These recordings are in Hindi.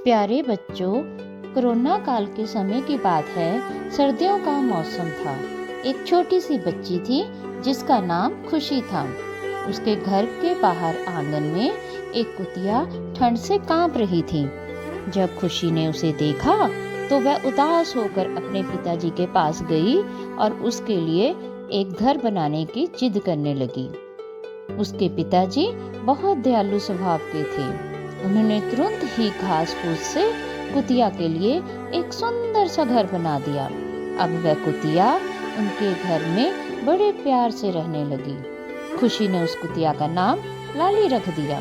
प्यारे बच्चों, कोरोना काल के समय की बात है। सर्दियों का मौसम था। एक छोटी सी बच्ची थी जिसका नाम खुशी था। उसके घर के बाहर आंगन में एक कुतिया ठंड से कांप रही थी। जब खुशी ने उसे देखा तो वह उदास होकर अपने पिताजी के पास गई और उसके लिए एक घर बनाने की जिद करने लगी। उसके पिताजी बहुत दयालु स्वभाव के थे। उन्होंने तुरंत ही घास फूस से कुतिया के लिए एक सुंदर सा घर बना दिया। अब वह कुतिया उनके घर में बड़े प्यार से रहने लगी। खुशी ने उस कुतिया का नाम लाली रख दिया।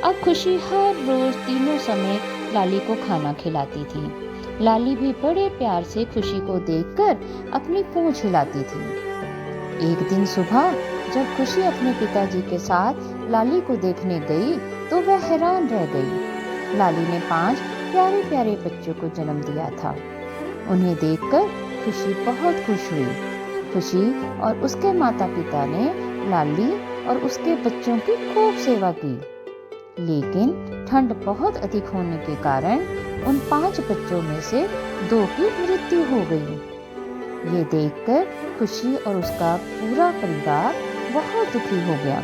अब खुशी हर रोज तीनों समय लाली को खाना खिलाती थी। लाली भी बड़े प्यार से खुशी को देखकर अपनी पूंछ हिलाती थी। एक दिन सुबह जब खुशी अपने पिताजी के साथ लाली को देखने गई तो वह हैरान रह गई। लाली ने 5 प्यारे प्यारे बच्चों को जन्म दिया था। उन्हें देखकर खुशी बहुत खुश हुई। खुशी और उसके माता पिता ने लाली और उसके बच्चों की खूब सेवा की। लेकिन ठंड बहुत अधिक होने के कारण उन 5 बच्चों में से 2 की मृत्यु हो गई। ये देखकर खुशी और उसका पूरा परिवार बहुत दुखी हो गया।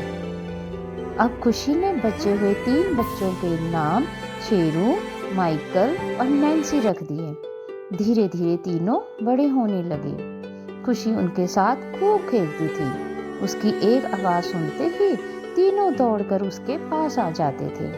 अब खुशी ने बचे हुए 3 बच्चों के नाम शेरू, माइकल और नैन्सी रख दिए। धीरे धीरे तीनों बड़े होने लगे। खुशी उनके साथ खूब खेलती थी। उसकी एक आवाज सुनते ही तीनों दौड़कर उसके पास आ जाते थे।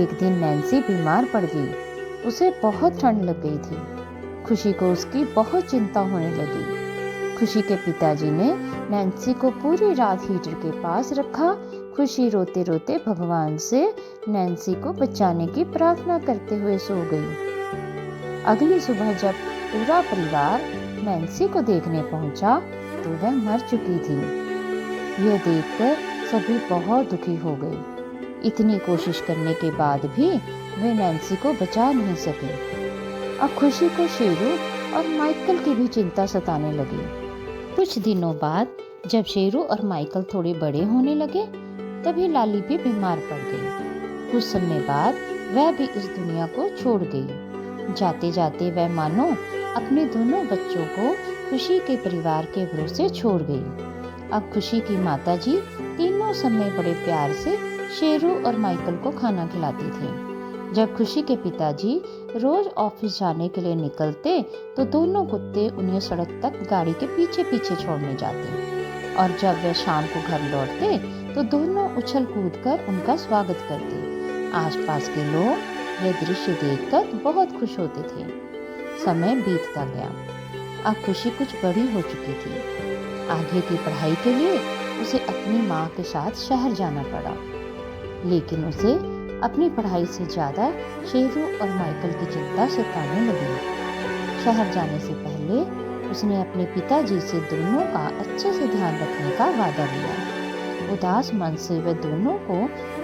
एक दिन नैन्सी बीमार पड़ गई। उसे बहुत ठंड लग गई थी। खुशी को उसकी बहुत चिंता होने लगी। खुशी के पिताजी ने नैन्सी को पूरी रात हीटर के पास रखा। खुशी रोते रोते भगवान से नैन्सी को बचाने की प्रार्थना करते हुए सो गई। अगली सुबह जब पूरा परिवार नैन्सी को देखने पहुंचा तो वह मर चुकी थी। यह देखकर सभी बहुत दुखी हो गए। इतनी कोशिश करने के बाद भी वे नैन्सी को बचा नहीं सके। अब खुशी को शेरू और माइकल की भी चिंता सताने लगी। कुछ दिनों बाद जब शेरू और माइकल थोड़े बड़े होने लगे तभी लाली भी बीमार पड़ गई। कुछ समय बाद वह भी इस दुनिया को छोड़ गई। जाते जाते वह मानो अपने दोनों बच्चों को खुशी के परिवार के भरोसे छोड़ गई। अब खुशी की माताजी तीनों समय बड़े प्यार से शेरू और माइकल को खाना खिलाती थी। जब खुशी के पिताजी रोज ऑफिस जाने के लिए निकलते तो दोनों कुत्ते उन्हें सड़क तक गाड़ी के पीछे पीछे छोड़ने जाते और जब वे शाम को घर लौटते तो दोनों उछल कूद कर उनका स्वागत करते। आसपास के लोग यह दृश्य देखकर बहुत खुश होते थे। समय बीतता गया। अब खुशी कुछ बड़ी हो चुकी थी। आगे की पढ़ाई के लिए उसे अपनी माँ के साथ शहर जाना पड़ा। लेकिन उसे अपनी पढ़ाई से ज्यादा शेरू और माइकल की चिंता सताने लगी। शहर जाने से पहले उसने अपने पिताजी से दोनों का अच्छे से ध्यान रखने का वादा लिया। उदास मन से वे दोनों को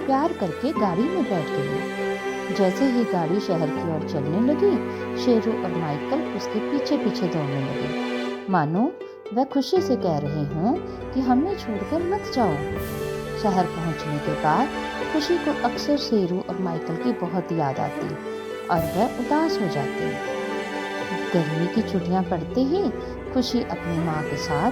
प्यार करके गाड़ी में बैठ गए। जैसे ही गाड़ी शहर की ओर चलने लगी, शेरू और माइकल उसके पीछे पीछे दौड़ने लगे, मानो वह खुशी से कह रहे हों कि हमें छोड़कर मत जाओ। शहर पहुंचने के बाद खुशी को अक्सर शेरू और माइकल की बहुत याद आती और वह उदास हो जाती। गर्मी की छुट्टियां पड़ते ही खुशी अपनी माँ के साथ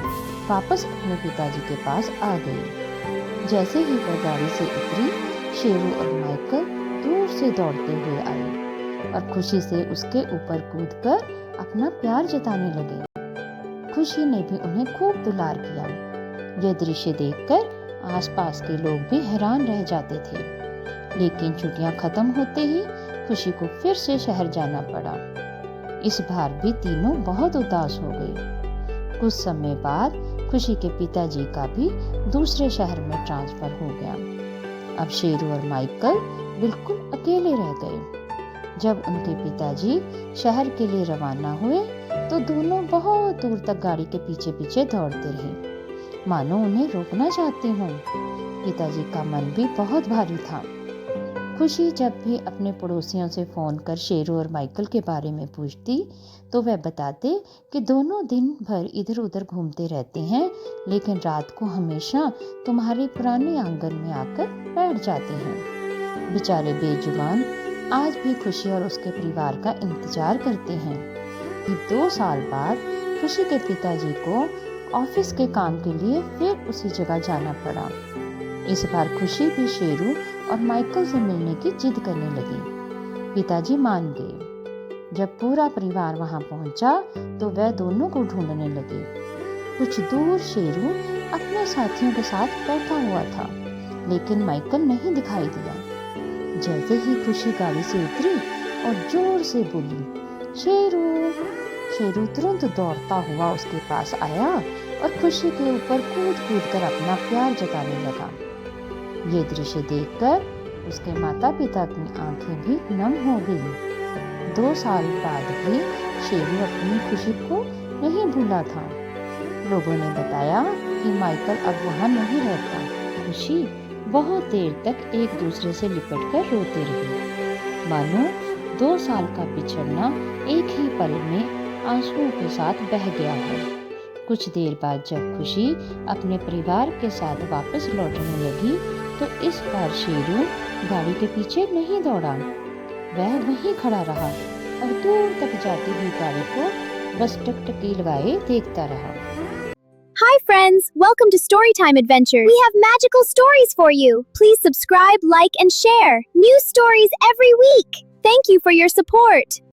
वापस अपने पिताजी के पास आ गई। जैसे ही वह गाड़ी से उतरी, शेरू और माइकल दूर से दौड़ते हुए आए और खुशी से उसके ऊपर कूदकर अपना प्यार जताने लगे। खुशी ने भी उन्हें खूब दुलार किया। यह दृश्य देखकर आसपास के लोग भी हैरान रह जाते थे। लेकिन छुट्टियां खत्म होते ही खुशी को फिर से शहर जाना पड़ा। इस बार भी तीनों बहुत उदास हो गए। कुछ समय बाद खुशी के पिताजी का भी दूसरे शहर में ट्रांसफर हो गया। अब शेरू और माइकल बिल्कुल अकेले रह गए। जब उनके पिताजी शहर के लिए रवाना हुए तो दोनों बहुत दूर तक गाड़ी के पीछे पीछे दौड़ते रहे, मानो उन्हें रोकना चाहते हों। पिताजी का मन भी बहुत भारी था। खुशी जब भी अपने पड़ोसियों से फोन कर शेरू और माइकल के बारे में पूछती तो वह बताते कि दोनों दिन भर इधर उधर घूमते रहते हैं, लेकिन रात को हमेशा तुम्हारे पुराने आंगन में आकर बैठ जाते हैं। बेचारे बेजुबान आज भी खुशी और उसके परिवार का इंतजार करते हैं। 2 साल बाद खुशी के पिताजी को ऑफिस के काम के लिए फिर उसी जगह जाना पड़ा। इस बार खुशी भी शेरू और माइकल से मिलने की जिद करने लगी। पिताजी मान गए। जब पूरा परिवार वहां पहुंचा तो वह दोनों को ढूंढने लगे। कुछ दूर शेरू अपने साथियों के साथ बैठा हुआ था, लेकिन माइकल नहीं दिखाई दिया। जैसे ही खुशी गाड़ी से उतरी और जोर से बोली, शेरू! शेरू तुरंत दौड़ता हुआ उसके पास आया और खुशी के ऊपर कूद कूद कर अपना प्यार जताने लगा। ये दृश्य देखकर उसके माता पिता की आंखें भी नम हो गईं। 2 साल बाद भी शेरू अपनी खुशी को नहीं भूला था। लोगों ने बताया कि माइकल अब वहां नहीं रहता। खुशी बहुत देर तक एक दूसरे से लिपटकर रोते रहे, मानो 2 साल का बिछड़ना एक ही पल में आंसुओं के साथ बह गया हो। कुछ देर बाद जब खुशी अपने परिवार के साथ वापस लौटने लगी तो इस बार शेरू गाड़ी के पीछे नहीं दौड़ा। वह वहीं खड़ा रहा और दूर तक जाती हुई गाड़ी को बस टकटकी लगाए देखता रहा। Hi friends, welcome to Storytime Adventures. We have magical stories for you. Please subscribe, like and share. New stories every week. Thank you for your support.